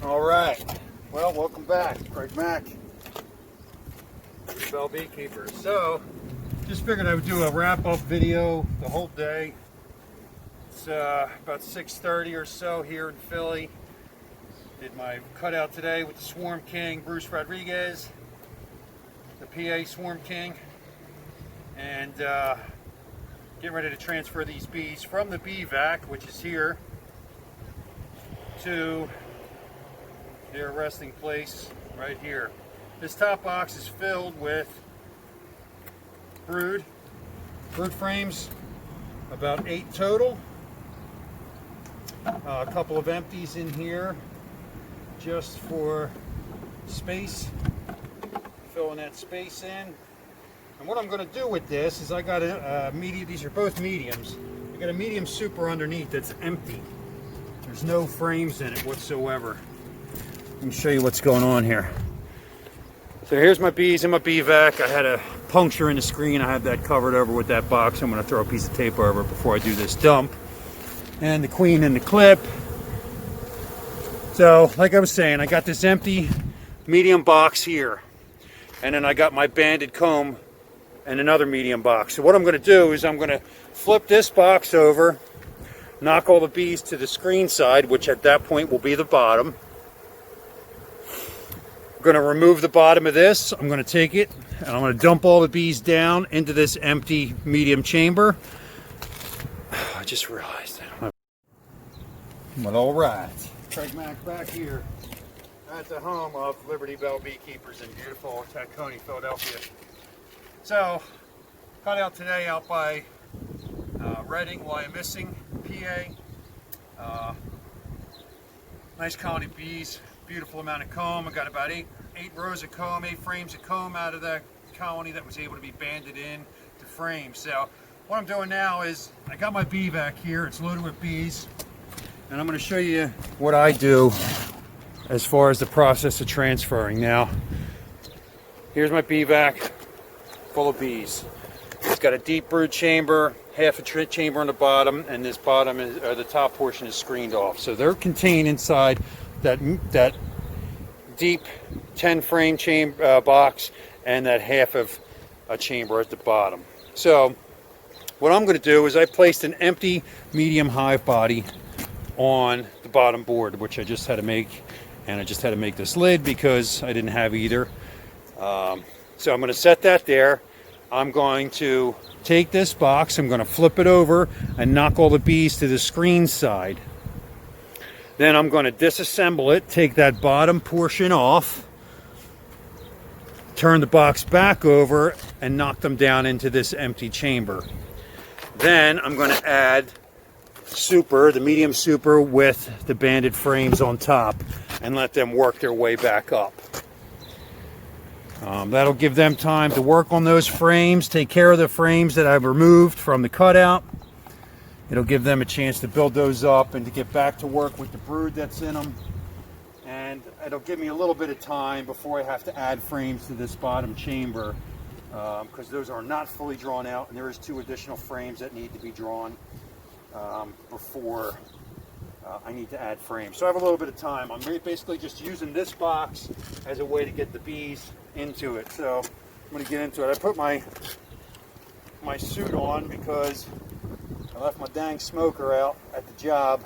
All right. Well, welcome back. Craig Mack, Bell Beekeeper. So, just figured I would do a wrap-up video the whole day. It's about 6:30 or so here in Philly. Did my cutout today with the Swarm King, Bruce Rodriguez, the PA Swarm King, and getting ready to transfer these bees from the bee vac, which is here, to their resting place right here. This top box is filled with brood frames, about 8 total. A couple of empties in here just for space, filling that space in. And what I'm going to do with this is I got a medium, these are both mediums. I got a medium super underneath that's empty. There's no frames in it whatsoever. Let me show you what's going on here. So here's my bees in my bee vac. I had a puncture in the screen. I have that covered over with that box. I'm going to throw a piece of tape over it before I do this dump. And the queen in the clip. So like I was saying, I got this empty medium box here. And then I got my banded comb and another medium box. So what I'm going to do is I'm going to flip this box over, knock all the bees to the screen side, which at that point will be the bottom. I'm going to remove the bottom of this. I'm going to take it and I'm going to dump all the bees down into this empty medium chamber. I just realized. Well, all right. Craig Mack back here at the home of Liberty Bell Beekeepers in beautiful Tacony, Philadelphia. So, got out today out by Reading, Wyomissing, PA. Nice colony of bees, beautiful amount of comb. I got about eight rows of comb, 8 frames of comb out of that colony that was able to be banded in to frames. So what I'm doing now is I got my bee vac here. It's loaded with bees, and I'm going to show you what I do as far as the process of transferring. Now, here's my bee vac full of bees. It's got a deep brood chamber, half a chamber on the bottom, and this bottom is, or the top portion is screened off. So they're contained inside that deep 10 frame chamber box and that half of a chamber at the bottom. So what I'm going to do is I placed an empty medium hive body on the bottom board, which I just had to make, and I just had to make this lid because I didn't have either. So I'm going to set that there. I'm going to take this box, I'm going to flip it over and knock all the bees to the screen side. Then I'm going to disassemble it, take that bottom portion off, turn the box back over, and knock them down into this empty chamber. Then I'm going to add super, the medium super with the banded frames on top, and let them work their way back up. That'll give them time to work on those frames, take care of the frames that I've removed from the cutout. It'll give them a chance to build those up and to get back to work with the brood that's in them. And it'll give me a little bit of time before I have to add frames to this bottom chamber, because those are not fully drawn out, and there is 2 additional frames that need to be drawn before I need to add frames. So I have a little bit of time. I'm basically just using this box as a way to get the bees into it. So I'm going to get into it. I put my suit on because I left my dang smoker out at the job.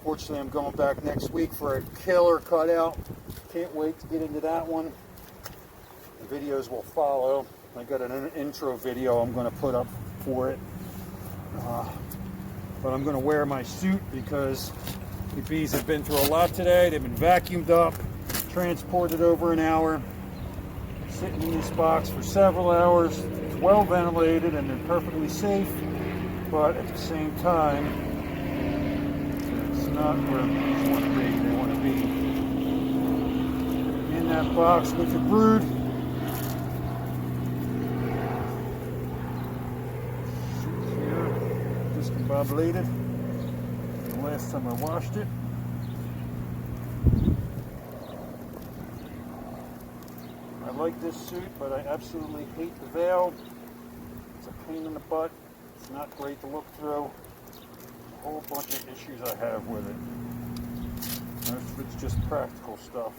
Fortunately, I'm going back next week for a killer cutout. Can't wait to get into that one. The videos will follow. I got an intro video I'm going to put up for it. But I'm going to wear my suit because the bees have been through a lot today. They've been vacuumed up, transported over an hour, sitting in this box for several hours. It's well ventilated and they're perfectly safe, but at the same time, it's not where bees want to be. They want to be in that box with the brood. Discombobulated the last time I washed it. I like this suit, but I absolutely hate the veil. It's a pain in the butt. It's not great to look through. A whole bunch of issues I have with it. Most of it's just practical stuff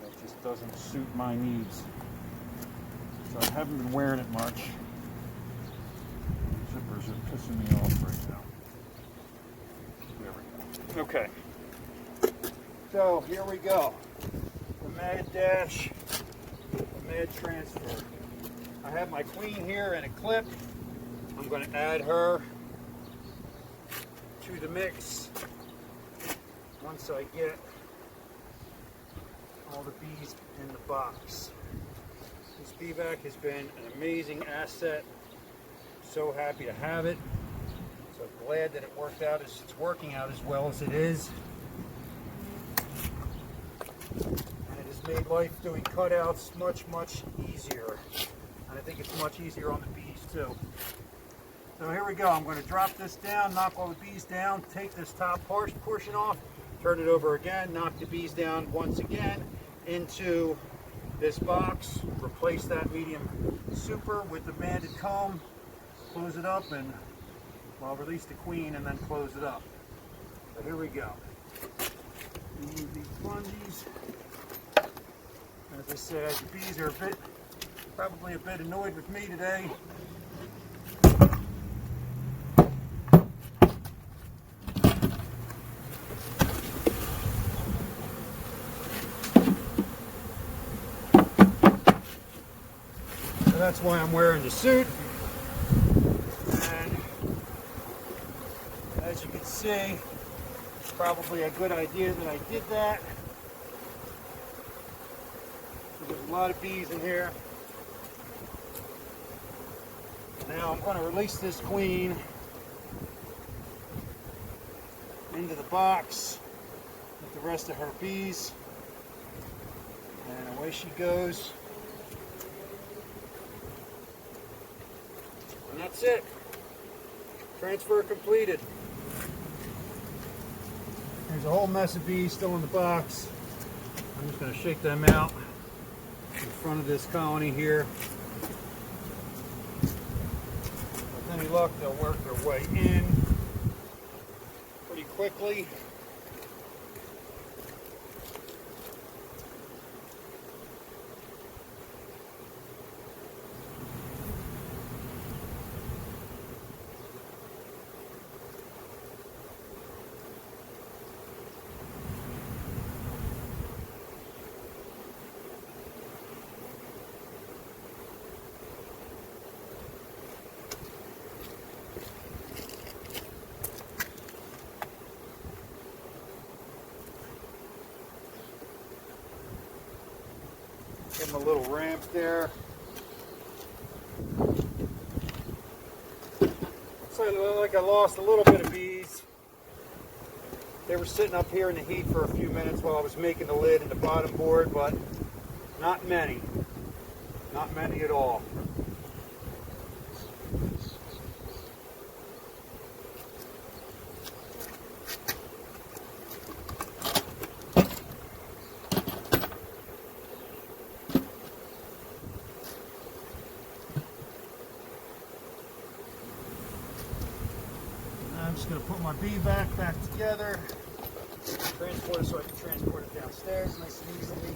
that just doesn't suit my needs. So I haven't been wearing it much. Zippers are pissing me off right now. There we go. Okay. So here we go. The Mad Dash, the Mad Transfer. I have my queen here in a clip. I'm going to add her to the mix once I get all the bees in the box. This bee vac has been an amazing asset. So happy to have it. So glad that it worked out as it's working out as well as it is. And it has made life doing cutouts much easier. And I think it's much easier on the bees too. So here we go. I'm going to drop this down, knock all the bees down, take this top portion off, turn it over again, knock the bees down once again into this box, replace that medium super with the banded comb, close it up, and I'll release the queen and then close it up. So here we go. Remove these bungees. As I said, the bees are probably a bit annoyed with me today. So that's why I'm wearing the suit. And as you can see, it's probably a good idea that I did that. There's a lot of bees in here. Now I'm going to release this queen into the box with the rest of her bees. And away she goes. And that's it. Transfer completed. There's a whole mess of bees still in the box. I'm just going to shake them out in front of this colony here. With any luck, they'll work their way in pretty quickly. Give them a little ramp there. Looks like I lost a little bit of bees. They were sitting up here in the heat for a few minutes while I was making the lid and the bottom board, but not many. Not many at all. I'm just going to put my bee vac back together, transport it so I can transport it downstairs nice and easily.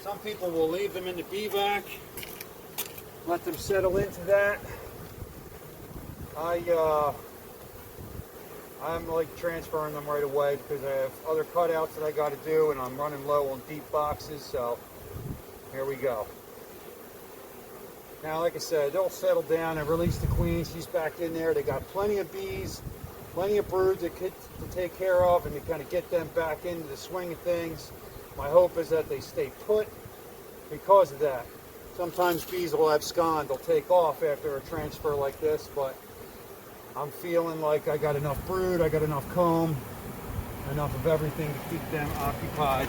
Some people will leave them in the bee vac, let them settle into that. I'm like transferring them right away because I have other cutouts that I got to do and I'm running low on deep boxes, so here we go. Now, like I said, they'll settle down and release the queen. She's back in there. They got plenty of bees, plenty of broods to take care of and to kind of get them back into the swing of things. My hope is that they stay put because of that. Sometimes bees will abscond. They'll take off after a transfer like this, but I'm feeling like I got enough brood, I got enough comb, enough of everything to keep them occupied.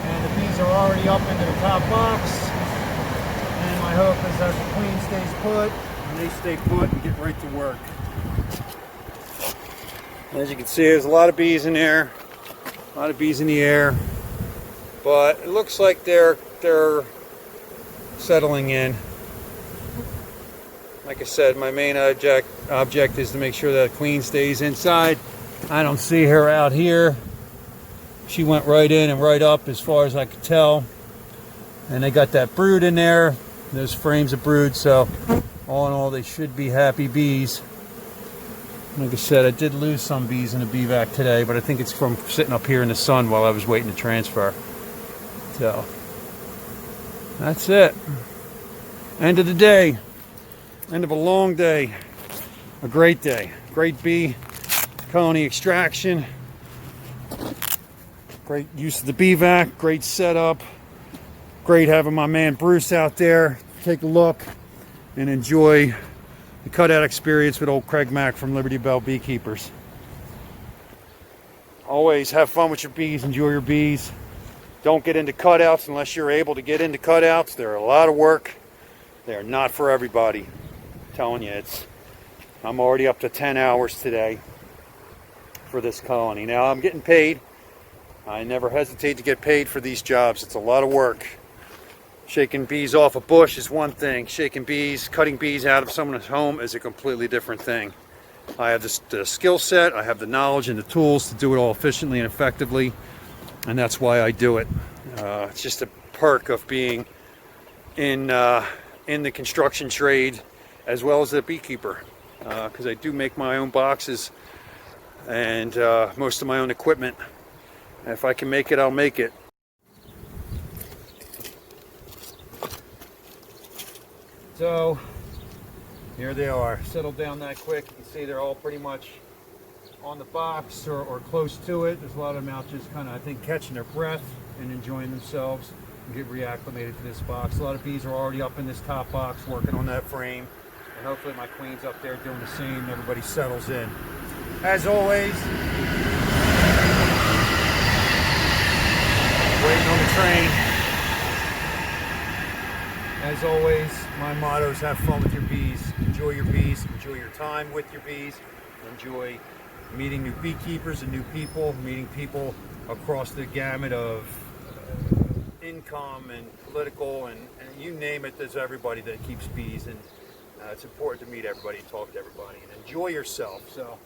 And the bees are already up into the top box. And my hope is that the queen stays put, and they stay put and get right to work. As you can see, there's a lot of bees in there, a lot of bees in the air. But it looks like they're settling in. Like I said, my main object is to make sure that queen stays inside. I don't see her out here. She went right in and right up as far as I could tell. And they got that brood in there. There's frames of brood, so all in all, they should be happy bees. Like I said, I did lose some bees in the bee vac today, but I think it's from sitting up here in the sun while I was waiting to transfer. So, that's it. End of the day. End of a long day. A great day. Great bee colony extraction. Great use of the bee vac. Great setup. Great having my man Bruce out there. Take a look and enjoy the cutout experience with old Craig Mack from Liberty Bell Beekeepers. Always have fun with your bees. Enjoy your bees. Don't get into cutouts unless you're able to get into cutouts. They're a lot of work. They are not for everybody. I'm telling you, I'm already up to 10 hours today for this colony. Now I'm getting paid. I never hesitate to get paid for these jobs. It's a lot of work. Shaking bees off a bush is one thing. Shaking bees, cutting bees out of someone's home is a completely different thing. I have the skill set, I have the knowledge and the tools to do it all efficiently and effectively, and that's why I do it. It's just a perk of being in the construction trade as well as a beekeeper, because I do make my own boxes and most of my own equipment. And if I can make it, I'll make it. So here they are, settled down that quick. You can see they're all pretty much on the box or close to it. There's a lot of them out just kind of, I think, catching their breath and enjoying themselves and get reacclimated to this box. A lot of bees are already up in this top box working on that frame, and hopefully my queen's up there doing the same and everybody settles in. As always, waiting on the train. As always, my motto is have fun with your bees. Enjoy your bees. Enjoy your time with your bees. Enjoy meeting new beekeepers and new people, meeting people across the gamut of income and political and you name it. There's everybody that keeps bees, and it's important to meet everybody and talk to everybody and enjoy yourself. So,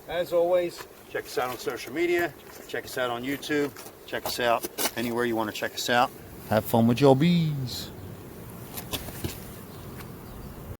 as always, check us out on social media. Check us out on YouTube. Check us out anywhere you want to check us out. Have fun with your bees.